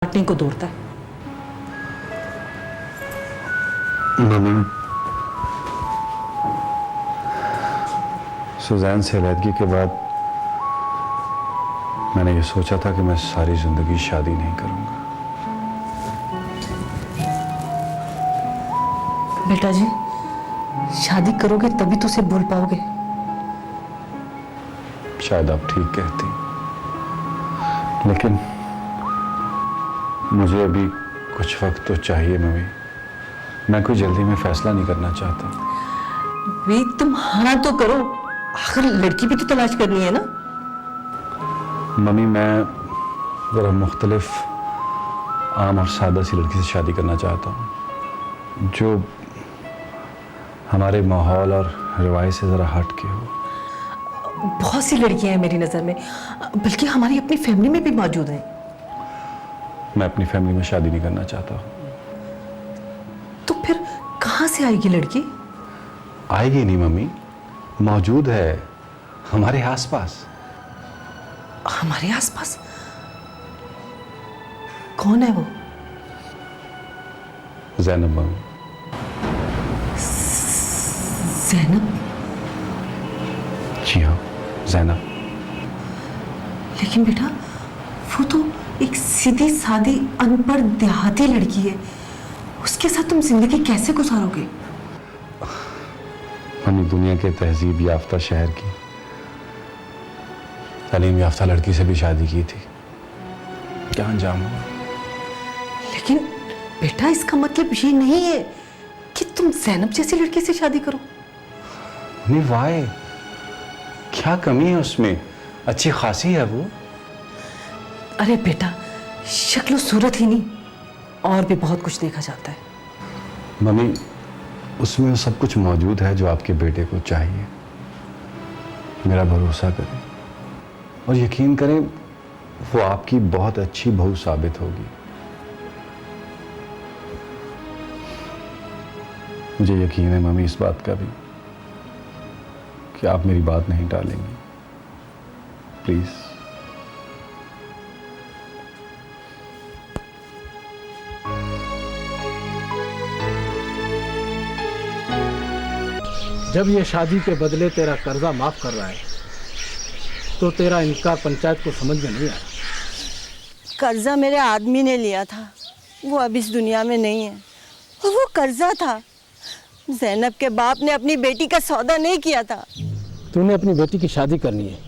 काटने को दौड़ता है। मम्मी, सुजैन से अलहदगी के बाद मैंने ये सोचा था कि मैं सारी जिंदगी शादी नहीं करूंगा। बेटा जी, शादी करोगे तभी तो उसे भूल पाओगे। शायद आप ठीक कहती, लेकिन मुझे अभी कुछ वक्त तो चाहिए मम्मी। मैं कोई जल्दी में फैसला नहीं करना चाहता। वे तुम हाँ तो करो, आखिर लड़की भी तो तलाश करनी है ना। मम्मी, मैं ज़रा मुख्तलिफ आम और सादा सी लड़की से शादी करना चाहता हूँ, जो हमारे माहौल और रिवायत से ज़रा हट के हो। बहुत सी लड़कियां हैं मेरी नज़र में, बल्कि हमारी अपनी फैमिली में भी मौजूद हैं। मैं अपनी फैमिली में शादी नहीं करना चाहता। तो फिर कहाँ से आएगी लड़की? आएगी नहीं मम्मी, मौजूद है हमारे आसपास। हमारे आसपास? कौन है वो? ज़ैनब मम्मी। ज़ैनब? जी हाँ, ज़ैनब। लेकिन बेटा, वो तो एक सीधी सादी अनपढ़ देहाती लड़की है, उसके साथ तुम जिंदगी कैसे गुजारोगे? मम्मी, दुनिया के तहजीब याफ्ता शहर की तालीम याफ्ता लड़की से भी शादी की थी, क्या अंजाम हुआ? लेकिन बेटा, इसका मतलब ये नहीं है कि तुम ज़ैनब जैसी लड़की से शादी करो। नहीं, वाई, क्या कमी है उसमें? अच्छी खासी है वो। अरे बेटा, शक्ल सूरत ही नहीं, और भी बहुत कुछ देखा जाता है। मम्मी, उसमें सब कुछ मौजूद है जो आपके बेटे को चाहिए। मेरा भरोसा करें और यकीन करें, वो आपकी बहुत अच्छी बहू साबित होगी। मुझे यकीन है मम्मी इस बात का भी कि आप मेरी बात नहीं टालेंगी। प्लीज। जब ये शादी के बदले तेरा कर्जा माफ कर रहा है तो तेरा इनकार पंचायत को समझ में नहीं आया। कर्जा मेरे आदमी ने लिया था, वो अब इस दुनिया में नहीं है, और वो कर्जा था। ज़ैनब के बाप ने अपनी बेटी का सौदा नहीं किया था। तूने अपनी बेटी की शादी करनी है,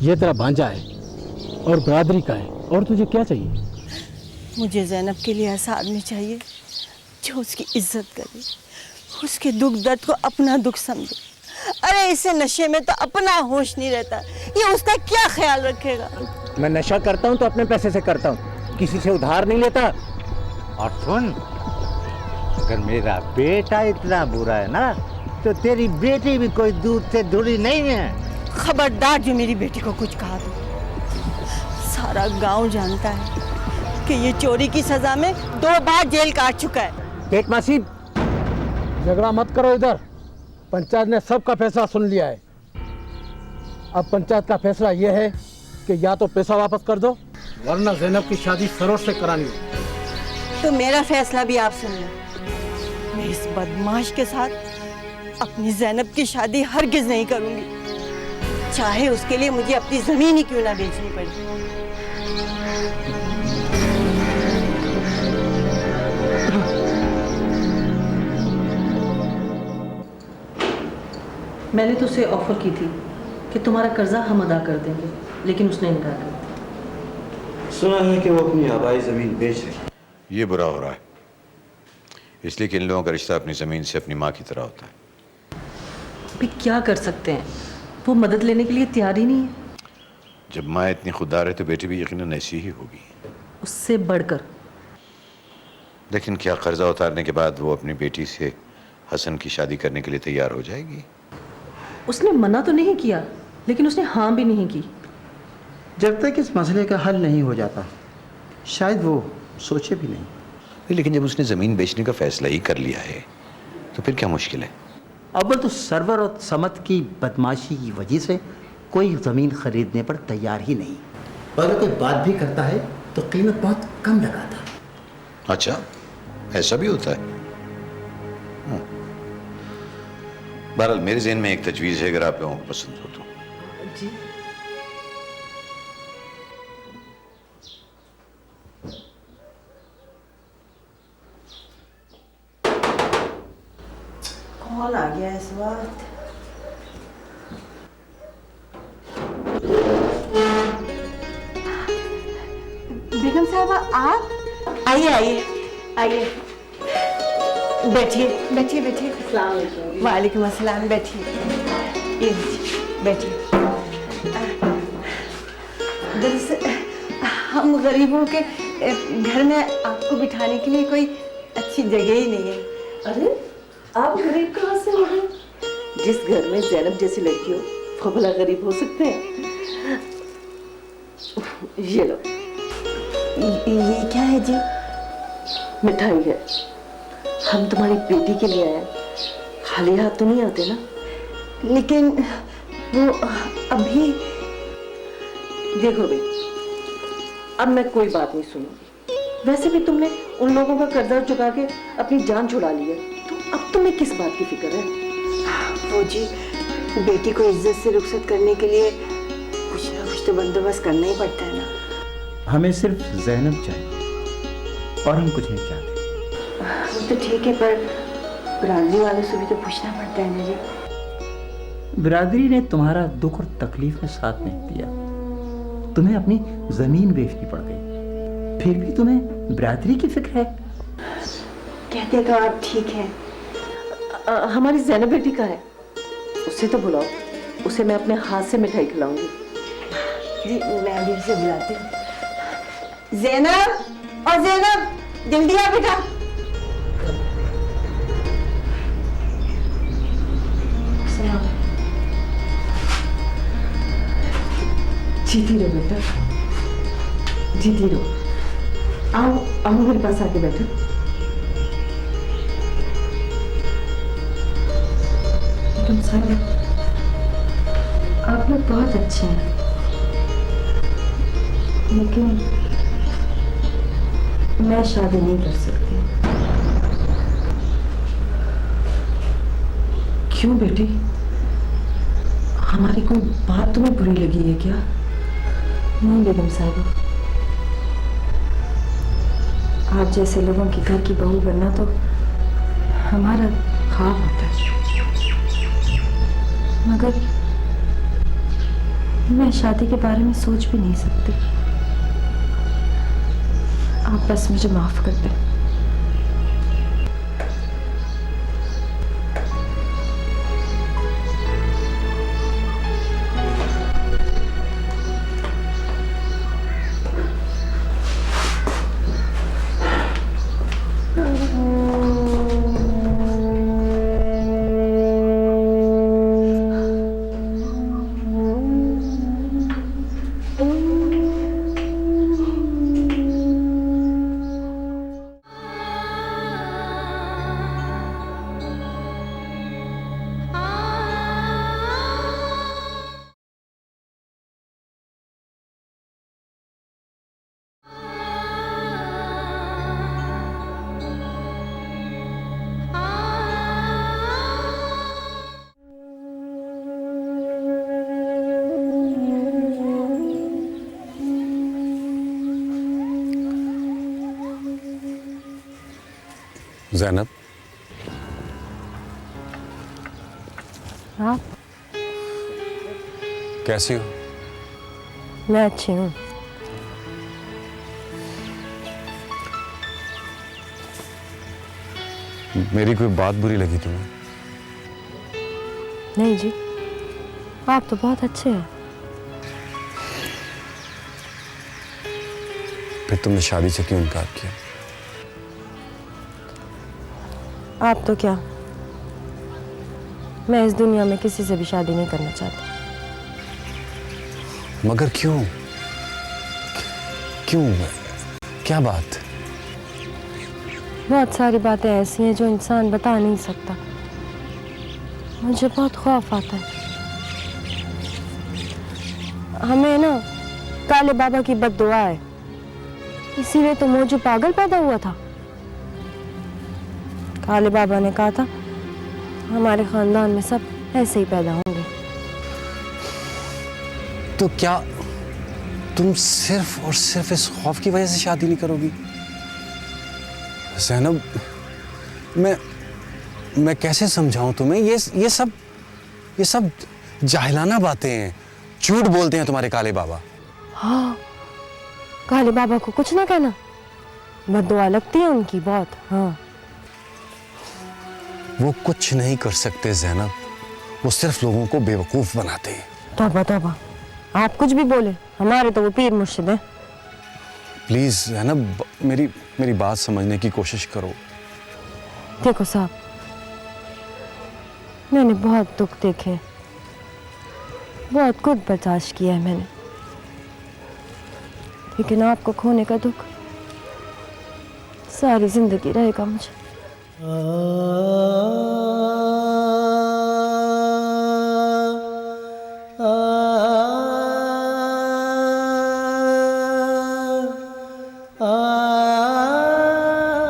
ये तेरा भांजा है और बरादरी का है, और तुझे क्या चाहिए? मुझे ज़ैनब के लिए ऐसा आदमी चाहिए जो उसकी इज्जत करे, उसके दुख दर्द को अपना दुख समझे। अरे इसे नशे में तो अपना होश नहीं रहता, ये उसका क्या ख्याल रखेगा? मैं नशा करता हूँ तो अपने पैसे से करता हूँ, किसी से उधार नहीं लेता। और सुन, अगर मेरा बेटा इतना बुरा है ना, तो तेरी बेटी भी कोई दूध से धुली नहीं है। खबरदार जो मेरी बेटी को कुछ कहा तो। सारा गांव जानता है कि ये चोरी की सजा में 2 बार जेल काट चुका है। पेट मासी, झगड़ा मत करो इधर, पंचायत ने सबका फैसला सुन लिया है। अब पंचायत का फैसला यह है कि या तो पैसा वापस कर दो, वरना ज़ैनब की शादी सरोज से करानी हो। तो मेरा फैसला भी आप सुन लो, मैं इस बदमाश के साथ अपनी ज़ैनब की शादी हरगिज नहीं करूंगी, चाहे उसके लिए मुझे अपनी जमीन ही क्यों ना बेचनी पड़े। मैंने तो उसे ऑफर की थी कि तुम्हारा कर्जा हम अदा कर देंगे, लेकिन उसने इनकार कर दिया। सुना है कि वो अपनी आबाई ज़मीन बेच रही है। ये बुरा हो रहा है, इसलिए कि इन लोगों का रिश्ता अपनी ज़मीन से अपनी माँ की तरह होता है। अभी क्या कर सकते हैं, वो मदद लेने के लिए तैयार ही नहीं है। जब माँ इतनी खुददार है तो बेटी भी यकीनन ऐसी ही होगी। उससे बढ़कर। लेकिन क्या कर्जा उतारने के बाद वो अपनी बेटी से हसन की शादी करने के लिए तैयार हो जाएगी? उसने मना तो नहीं किया, लेकिन उसने हाँ भी नहीं की। जब तक इस मसले का हल नहीं हो जाता, शायद वो सोचे भी नहीं। लेकिन जब उसने ज़मीन बेचने का फैसला ही कर लिया है तो फिर क्या मुश्किल है? अव्वल तो सरवर और समत की बदमाशी की वजह से कोई ज़मीन खरीदने पर तैयार ही नहीं, पर अगर बात भी करता है तो तो कीमत बहुत कम लगाता। अच्छा, ऐसा भी होता है। बहरहाल मेरे ज़हन में एक तजवीज़ है, अगर आप लोगों को पसंद हो तो। जी कौन आ गया इस वक्त? बेगम साहबा आप? आइए आइए आइए, बैठिए बैठिए बैठिए। वालेकुम अस्सलाम, बैठिए। ये लीजिए, बैठिए। दरअसल हम गरीबों के घर में आपको बिठाने के लिए कोई अच्छी जगह ही नहीं है। अरे आप गरीब कहाँ से हो गए? जिस घर में ज़ैनब जैसी लड़की हो वो भला गरीब हो सकते हैं? ये लो, ये क्या है जी? मिठाई है। हम तुम्हारी बेटी के लिए आए, खाली हाथ तो नहीं आते ना। लेकिन वो अभी। देखो भाई, अब मैं कोई बात नहीं सुनूंगी। वैसे भी तुमने उन लोगों का कर्जा चुका के अपनी जान छुड़ा ली है, तो अब तुम्हें किस बात की फिक्र है? वो जी, बेटी को इज्जत से रुखसत करने के लिए कुछ ना कुछ तो बंदोबस्त करना ही पड़ता है ना। हमें सिर्फ ज़ैनब चाहिए और हम कुछ नहीं चाहते। वो तो ठीक है, पर बिरादरी वालों से भी तो पूछना पड़ता है ना जी। बिरादरी ने तुम्हारा दुख और तकलीफ में साथ नहीं दिया, तुम्हें अपनी जमीन बेचनी पड़ गई, फिर भी तुम्हें बिरादरी की फिक्र है। कहते तो आप ठीक है। हमारी ज़ैनब बेटी का है, उसे तो बुलाओ, उसे मैं अपने हाथ से मिठाई खिलाऊंगी। जी मैं अभी उसे बुलाती हूँ। ज़ैनब, और ज़ैनब जल्दी आ बेटा। जीती रहो बेटा, जीती रहो। आओ आओ मेरे पास आके बैठो। तुम सारे आप लोग बहुत अच्छे हैं, लेकिन मैं शादी नहीं कर सकती। क्यों बेटी, हमारी कोई बात तुम्हें बुरी लगी है क्या? नहीं बेगम साहिबा, आप जैसे लोगों के घर की बहू बनना तो हमारा ख्वाब होता है, मगर मैं शादी के बारे में सोच भी नहीं सकती। आप बस मुझे माफ कर दें। ज़ैनब, आप कैसी हो? मैं अच्छी हूँ। मेरी कोई बात बुरी लगी तुम्हें? नहीं जी, आप तो बहुत अच्छे हैं। फिर तुमने शादी से क्यों इनकार किया? आप तो क्या, मैं इस दुनिया में किसी से भी शादी नहीं करना चाहती। मगर क्यों? क्यों? क्या बात? बहुत सारी बातें ऐसी हैं जो इंसान बता नहीं सकता। मुझे बहुत खौफ आता है। हमें ना काले बाबा की बद्दुआ है इसीलिए तो मोजू पागल पैदा हुआ था। काले बाबा ने कहा था हमारे खानदान में सब ऐसे ही पैदा होंगे। तो क्या तुम सिर्फ और सिर्फ इस खौफ की वजह से शादी नहीं करोगी? ज़ैनब, मैं कैसे समझाऊं तुम्हें? ये सब जाहिलाना बातें हैं, झूठ बोलते हैं तुम्हारे काले बाबा। हाँ, काले बाबा को कुछ ना कहना, बद्दुआ लगती है उनकी बहुत। हाँ, वो कुछ नहीं कर सकते ज़ैनब, वो सिर्फ लोगों को बेवकूफ बनाते हैं। तौबा तौबा, आप कुछ भी बोले, हमारे तो वो पीर मुर्शिद हैं। प्लीज ज़ैनब, मेरी बात समझने की कोशिश करो। देखो साहब, मैंने बहुत दुख देखे, बहुत कुछ बर्दाश्त किया है मैंने, लेकिन आपको खोने का दुख सारी जिंदगी रहेगा मुझे।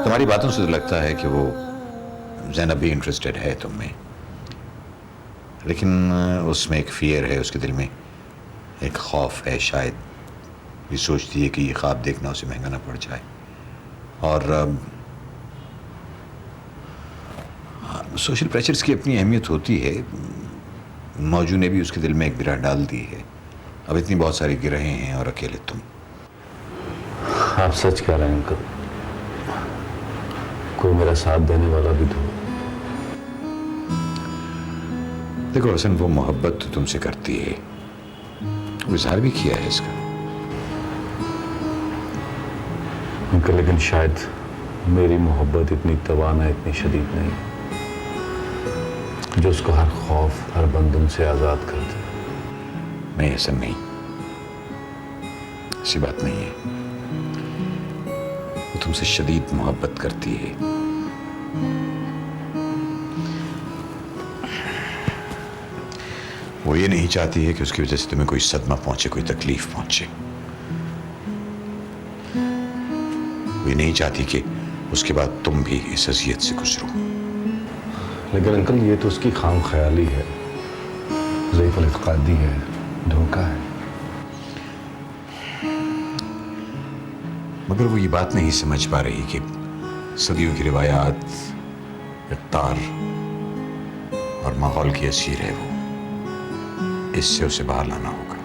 तुम्हारी बातों से तो लगता है कि वो ज़ैनब भी इंटरेस्टेड है तुम में, लेकिन उसमें एक फियर है, उसके दिल में एक खौफ है। शायद ये सोचती है कि ये ख्वाब देखना उसे महंगा ना पड़ जाए। और सोशल प्रेशर्स की अपनी अहमियत होती है। मौजू ने भी उसके दिल में एक गिरह डाल दी है। अब इतनी बहुत सारी गिरहें हैं और अकेले तुम। आप सच कह रहे हैं अंकल, कोई मेरा साथ देने वाला भी तो। देखो हसन, वो मोहब्बत तो तुमसे करती है, वो इजहार भी किया है इसका। अंकल, लेकिन शायद मेरी मोहब्बत इतनी तवाना, इतनी शदीद नहीं जो उसको हर खौफ, हर बंधन से आजाद कर दे। नहीं हसन, नहीं, ऐसी बात नहीं है। वो तुमसे शदीद मोहब्बत करती है। वो ये नहीं चाहती है कि उसकी वजह से तुम्हें कोई सदमा पहुंचे, कोई तकलीफ पहुंचे। वो ये नहीं चाहती कि उसके बाद तुम भी इस अज़ियत से गुजरो। लेकिन अंकल, ये तो उसकी खाम ख्याली है, ज़ईफ़ुल इत्क़ादी है, धोखा है। मगर वो ये बात नहीं समझ पा रही कि सदियों की रिवायात, इक़्तार और माहौल की असीर है वो। इससे उसे बाहर लाना होगा।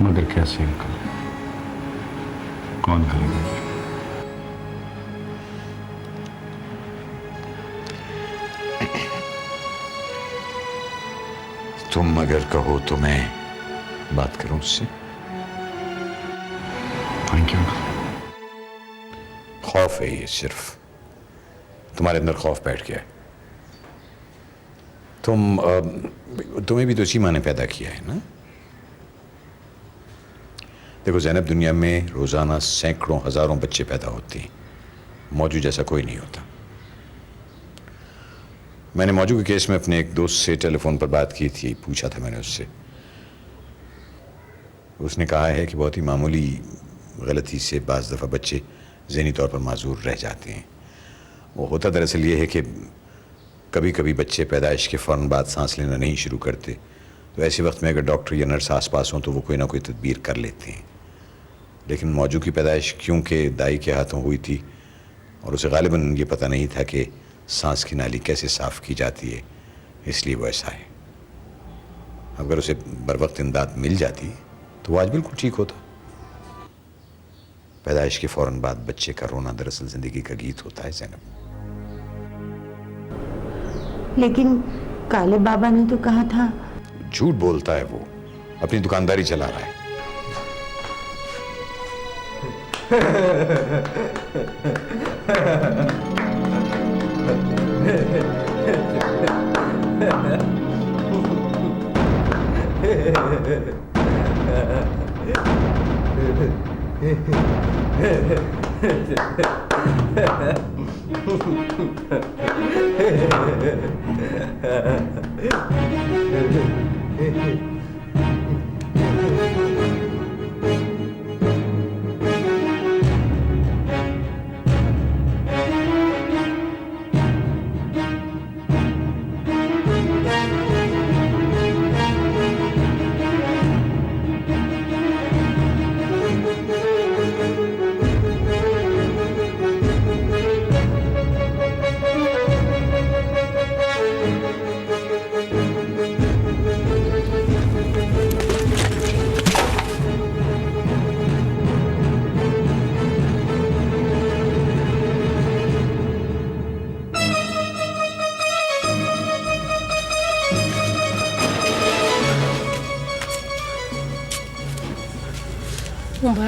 मगर कैसे अंकल? कौन करेगा ये? तुम अगर कहो तो मैं बात करूं उससे। Thank you. खौफ है ये, सिर्फ तुम्हारे अंदर खौफ बैठ गया है। तुम्हें भी तो इसी माँ ने पैदा किया है ना। देखो ज़ैनब, दुनिया में रोजाना सैकड़ों हजारों बच्चे पैदा होते हैं, मौजू जैसा कोई नहीं होता। मैंने मौजू के केस में अपने एक दोस्त से टेलीफोन पर बात की थी, पूछा था मैंने उससे। उसने कहा है कि बहुत ही मामूली गलती से बाज़ दफ़ा बच्चे ज़हनी तौर पर माजूर रह जाते हैं। वो होता दरअसल ये है कि कभी कभी बच्चे पैदाइश के फ़ौरन बाद सांस लेना नहीं शुरू करते, तो ऐसे वक्त में अगर डॉक्टर या नर्स आसपास हों तो वो कोई ना कोई तदबीर कर लेते हैं। लेकिन मौजू की पैदाइश क्योंकि दाई के हाथों हुई थी और उसे गालिबन ये पता नहीं था कि सांस की नाली कैसे साफ़ की जाती है, इसलिए वो ऐसा है। अगर उसे बर वक्त इमदाद मिल जाती तो वो आज बिल्कुल ठीक होता। पैदाइश के फ़ौरन बाद बच्चे का रोना दरअसल ज़िंदगी का गीत होता है ज़ैनब। लेकिन काले बाबा ने तो कहा था। झूठ बोलता है वो, अपनी दुकानदारी चला रहा है।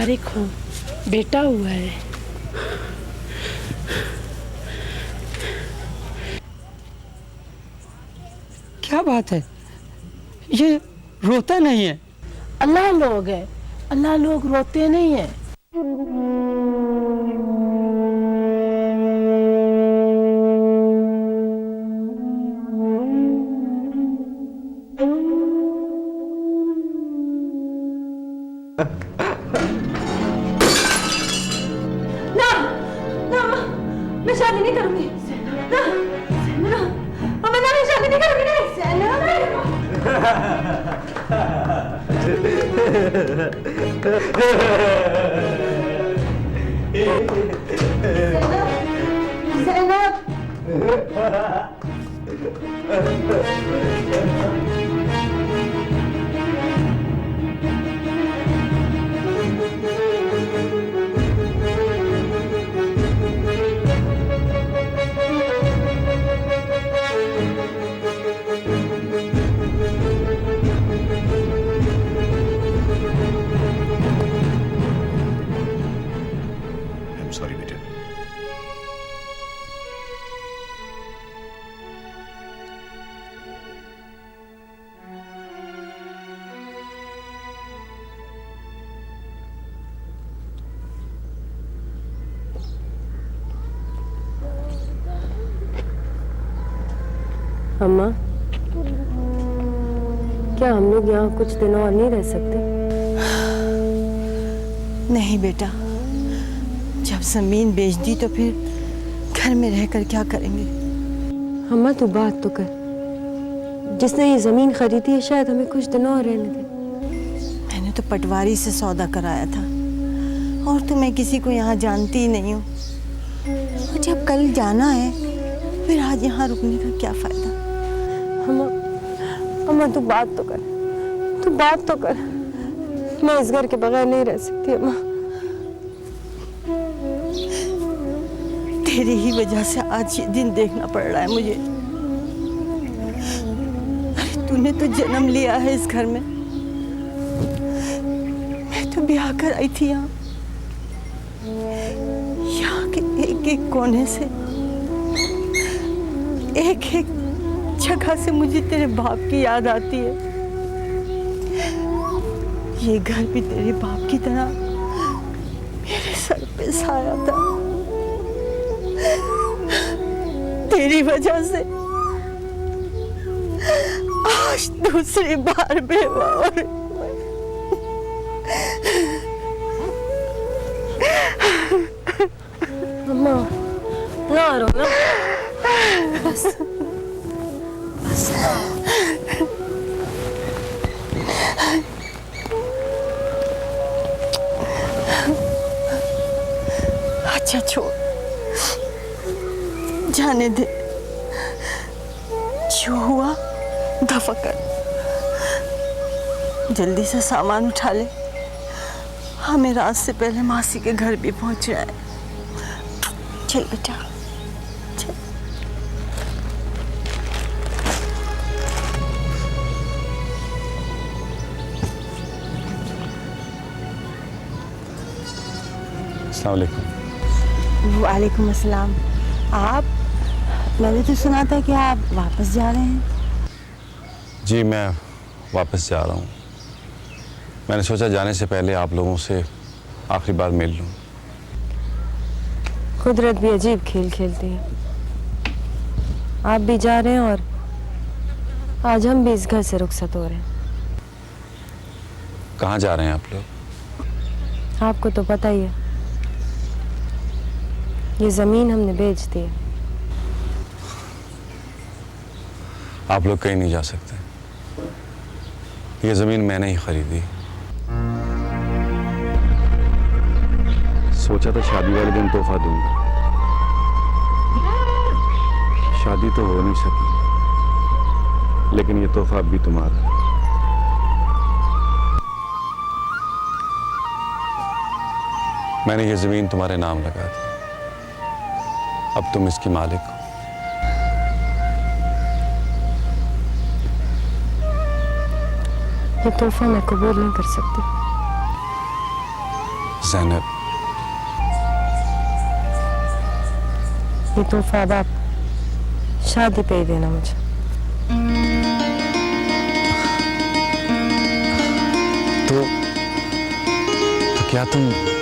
मुबारक हो, बेटा हुआ है। क्या बात है, ये रोता नहीं है? अल्लाह लोग है, अल्लाह लोग रोते नहीं है। मैं शादी नहीं करूंगी। ना, ना, अम्मा ना, मैं शादी नहीं करूंगी। सॉरी बेटा। अम्मा, क्या हम लोग यहाँ कुछ दिन और नहीं रह सकते? नहीं बेटा, जब जमीन बेच दी तो फिर घर में रहकर क्या करेंगे? अम्मा तू बात तो कर। जिसने ये जमीन खरीदी है शायद हमें कुछ दिन और रहने दे। मैंने तो पटवारी से सौदा कराया था, और तो मैं किसी को यहाँ जानती ही नहीं हूँ। और जब कल जाना है फिर आज यहाँ रुकने का क्या फायदा? अम्मा, अम्मा तू बात तो कर, तू बात तो कर। मैं इस घर के बगैर नहीं रह सकती अम्मा। तेरी ही वजह से आज ये दिन देखना पड़ रहा है मुझे। अरे तूने तो जन्म लिया है इस घर में, मैं तो ब्याह कर आई थी यहाँ। यहाँ के एक एक कोने से, एक एक जगह से मुझे तेरे बाप की याद आती है। ये घर भी तेरे बाप की तरह मेरे सर पे साया था। तेरी वजह से आज दूसरी बार बेवा हो रही हूं। अम्मा ना रो ना, बस बस। अच्छा छोड़, जाने दे। जो हुआ दफा कर। जल्दी से सामान उठा ले, हमें रात से पहले मासी के घर भी पहुंचना है। चल बेटा चल। अस्सलाम वालेकुम। वालेकुम अस्सलाम। आप, मैंने तो सुना था कि आप वापस जा रहे हैं। जी मैं वापस जा रहा हूँ। मैंने सोचा जाने से पहले आप लोगों से आखिरी बार मिल लूँ। कुदरत भी अजीब खेल खेलती है। आप भी जा रहे हैं और आज हम भी इस घर से रुखसत हो रहे हैं। कहाँ जा रहे हैं आप लोग? आपको तो पता ही है, ये जमीन हमने बेच दी है। आप लोग कहीं नहीं जा सकते। ये जमीन मैंने ही खरीदी। सोचा था शादी वाले दिन तोहफा दूंगा, शादी तो हो नहीं सकी, लेकिन ये तोहफा अब भी तुम्हारा। मैंने ये जमीन तुम्हारे नाम लगा दी, अब तुम इसकी मालिक हो। ये तोहफा मैं कबूल नहीं कर सकती। ज़ैनब, ये तोहफा अब आप शादी पे ही देना मुझे। तो क्या तुम